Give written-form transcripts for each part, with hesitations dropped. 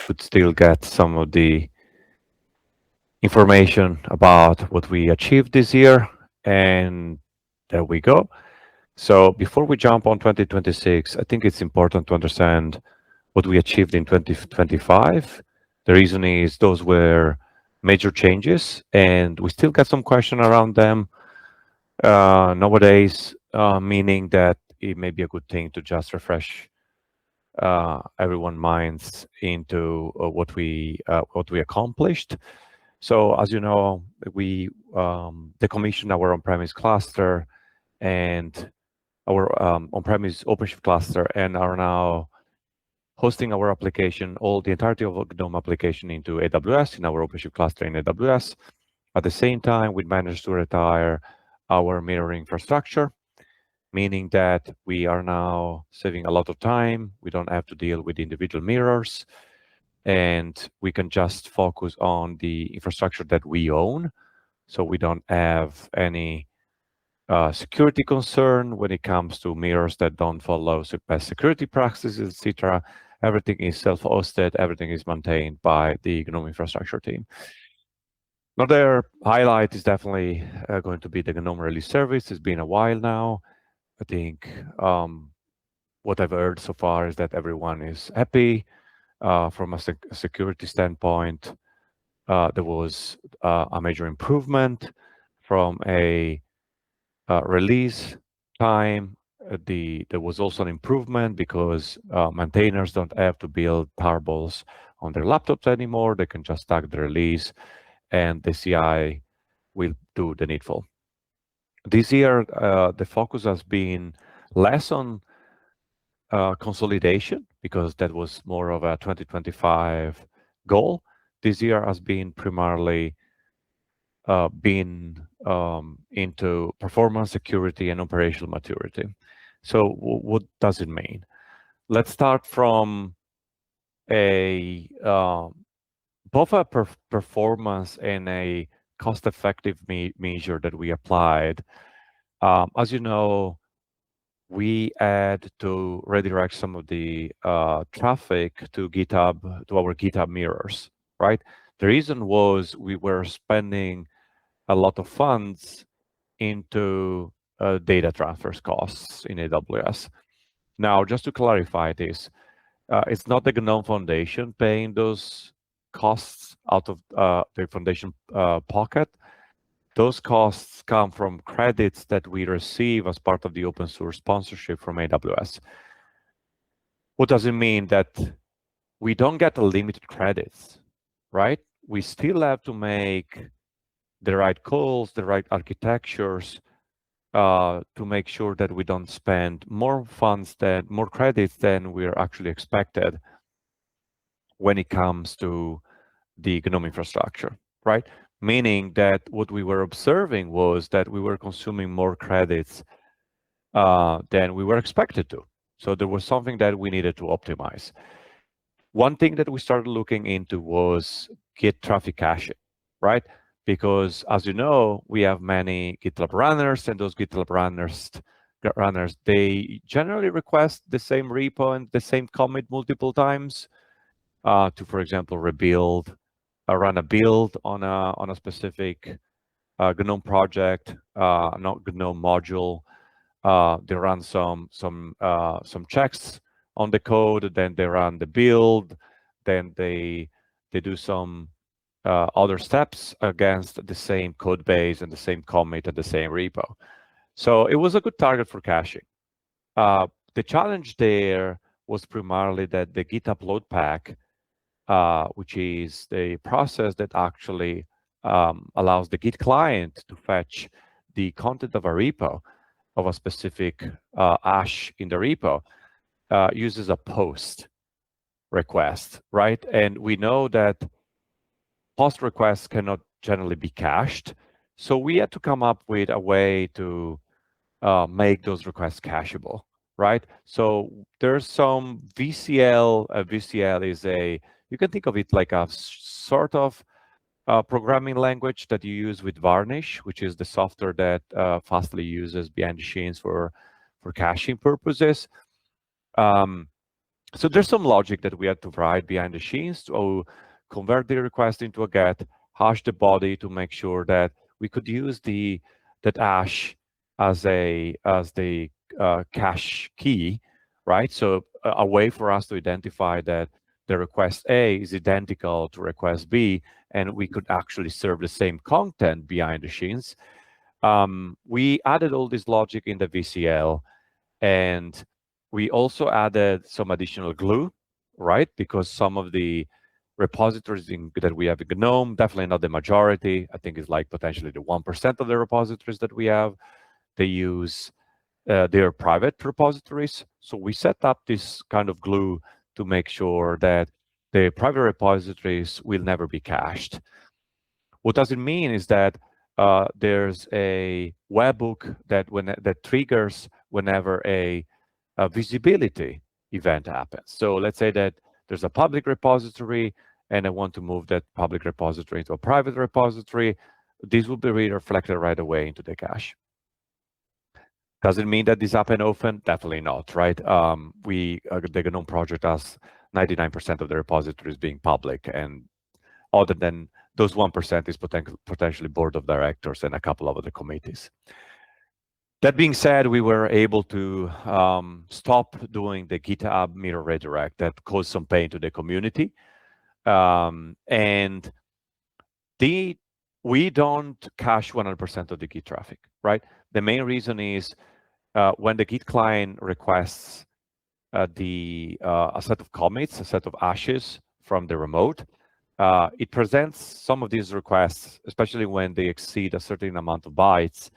should still get some of the information about what we achieved this year. And there we go. So before we jump on 2026, I think it's important to understand what we achieved in 2025. The reason is those were major changes, and we still got some question around them nowadays, meaning that it may be a good thing to just refresh everyone's minds into what we accomplished. So as you know, we decommissioned our on-premise cluster and our on-premise OpenShift cluster and are now hosting our application, the entirety of GNOME application into AWS in our OpenShift cluster in AWS. At the same time, we managed to retire our mirroring infrastructure, meaning that we are now saving a lot of time. We don't have to deal with individual mirrors, and we can just focus on the infrastructure that we own. So we don't have any security concern when it comes to mirrors that don't follow best security practices, etc. Everything is self-hosted. Everything is maintained by the GNOME infrastructure team. Another highlight is definitely going to be the GNOME release service. It's been a while now. I think what I've heard so far is that everyone is happy. From a security standpoint, there was a major improvement from a release time. There was also an improvement because maintainers don't have to build tarballs on their laptops anymore. They can just tag the release, and the CI will do the needful. This year, the focus has been less on consolidation because that was more of a 2025 goal. This year has been primarily into performance, security, and operational maturity. So what does it mean? Let's start from both a performance and a cost-effective measure that we applied. As you know, we had to redirect some of the traffic to GitHub, to our GitHub mirrors, right? The reason was we were spending a lot of funds into data transfers costs in AWS. Now, just to clarify this, it's not the GNOME Foundation paying those costs out of the foundation pocket. Those costs come from credits that we receive as part of the open source sponsorship from AWS. What does it mean? That we don't get unlimited credits, right? We still have to make the right calls, the right architectures to make sure that we don't spend more credits than we're actually expected when it comes to the GNOME infrastructure, right? Meaning that what we were observing was that we were consuming more credits than we were expected to. So there was something that we needed to optimize. One thing that we started looking into was Git traffic caching, right? Because as you know, we have many GitLab runners, and those GitLab runners, they generally request the same repo and the same commit multiple times to, for example, run a build on a specific GNOME project, not GNOME module. They run some checks on the code, then they run the build, then they do some other steps against the same code base and the same commit and the same repo. So it was a good target for caching. The challenge there was primarily that the Git upload pack, which is the process that actually allows the Git client to fetch the content of a repo, of a specific hash in the repo, uses a post request, right? And we know that post requests cannot generally be cached. So we had to come up with a way to make those requests cacheable, right? So there's some VCL. VCL is you can think of it like a sort of programming language that you use with Varnish, which is the software that Fastly uses behind the scenes for caching purposes. So there's some logic that we had to write behind the scenes to convert the request into a GET, hash the body to make sure that we could use that hash as the cache key, right? So a way for us to identify that the request A is identical to request B, and we could actually serve the same content behind the scenes. We added all this logic in the VCL, and we also added some additional glue, right? Because some of the repositories that we have in GNOME, definitely not the majority. I think it's like potentially the 1% of the repositories that we have. They use their private repositories. So we set up this kind of glue to make sure that the private repositories will never be cached. What does it mean is that there's a webhook that triggers whenever a visibility event happens. So let's say that there's a public repository and I want to move that public repository into a private repository. This will be reflected right away into the cache. Does it mean that this happens often? Definitely not, right? The GNOME project has 99% of the repositories being public, and other than those 1% is potentially board of directors and a couple of other committees. That being said, we were able to stop doing the GitHub mirror redirect that caused some pain to the community. And we don't cache 100% of the Git traffic, right? The main reason is when the Git client requests a set of commits, a set of hashes from the remote, it presents some of these requests, especially when they exceed a certain amount of bytes.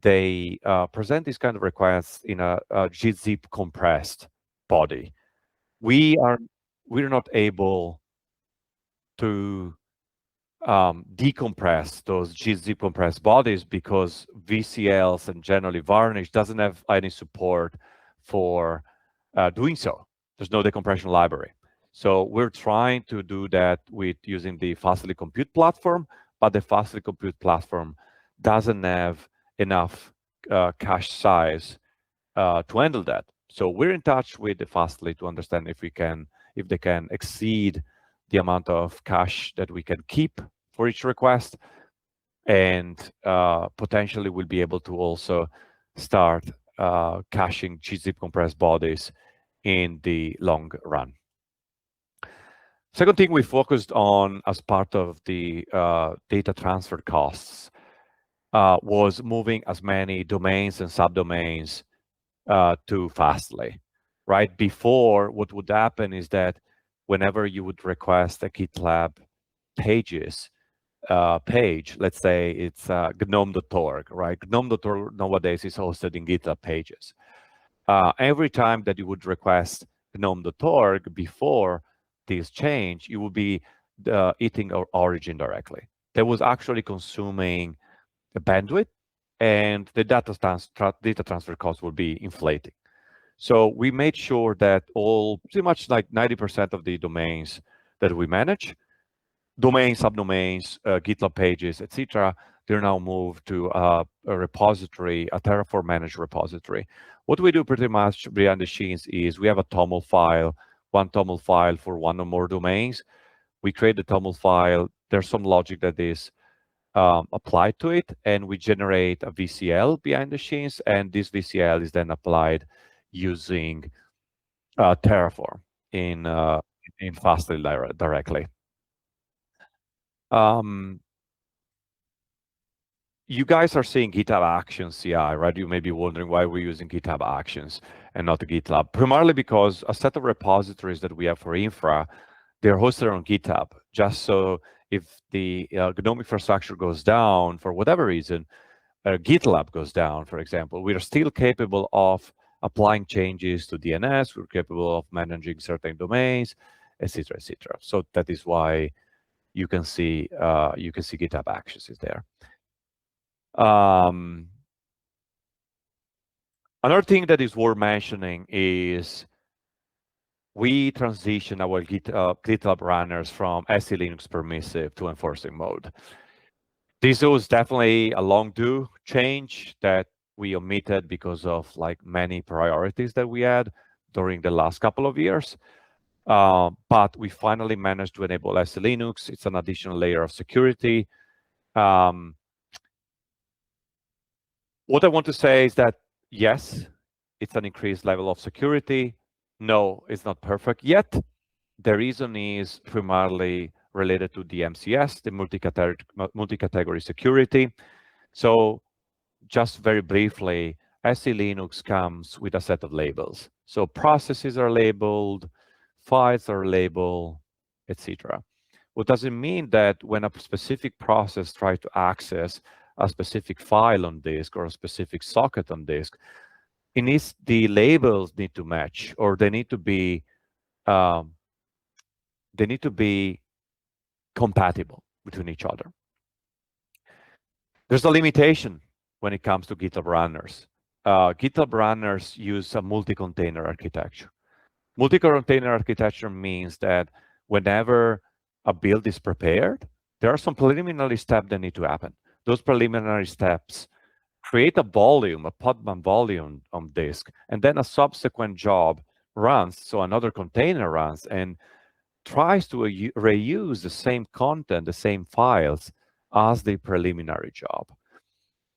They present these kind of requests in a gzip compressed body. We're not able to decompress those gzip compressed bodies because VCLs and generally Varnish doesn't have any support for doing so. There's no decompression library. So we're trying to do that with using the Fastly Compute platform, but the Fastly Compute platform doesn't have enough cache size to handle that. So we're in touch with the Fastly to understand if they can exceed the amount of cache that we can keep for each request, and potentially we'll be able to also start caching gzip compressed bodies in the long run. Second thing we focused on as part of the data transfer costs was moving as many domains and subdomains to Fastly, right? Before, what would happen is that whenever you would request a GitLab pages page, let's say it's gnome.org, right? Gnome.org nowadays is hosted in GitLab pages. Every time that you would request gnome.org before this change, you would be eating our origin directly. That was actually consuming the bandwidth, and the data transfer cost will be inflating. So we made sure that pretty much like 90% of the domains that we manage, domains, subdomains, GitLab pages, etc., they're now moved to a repository, a Terraform managed repository. What we do pretty much behind the scenes is we have a TOML file, one TOML file for one or more domains. We create the TOML file. There's some logic that is applied to it, and we generate a VCL behind the scenes, and this VCL is then applied using Terraform in Fastly directly. You guys are seeing GitHub Actions CI, right? You may be wondering why we're using GitHub Actions and not GitLab. Primarily because a set of repositories that we have for infra, they're hosted on GitHub. Just so if the GNOME infrastructure goes down for whatever reason, GitLab goes down, for example, we are still capable of applying changes to DNS. We're capable of managing certain domains, etc., etc. So that is why you can see GitHub Actions is there. Another thing that is worth mentioning is we transition our GitHub runners from SELinux permissive to enforcing mode. This was definitely a long due change that we omitted because of like many priorities that we had. during the last couple of years. But we finally managed to enable SELinux. It's an additional layer of security. What I want to say is that, yes, it's an increased level of security. No, it's not perfect yet. The reason is primarily related to the MCS, the multi-category security. So just very briefly, SELinux comes with a set of labels. So processes are labeled, files are labeled, etc. What does it mean that when a specific process tries to access a specific file on disk or a specific socket on disk, the labels need to match, or they need to be compatible between each other. There's a limitation when it comes to GitHub runners. GitHub runners use a multi-container architecture. Multi-container architecture means that whenever a build is prepared, there are some preliminary steps that need to happen. Those preliminary steps create a volume, a Podman volume on disk, and then a subsequent job runs, so another container runs and tries to reuse the same content, the same files as the preliminary job.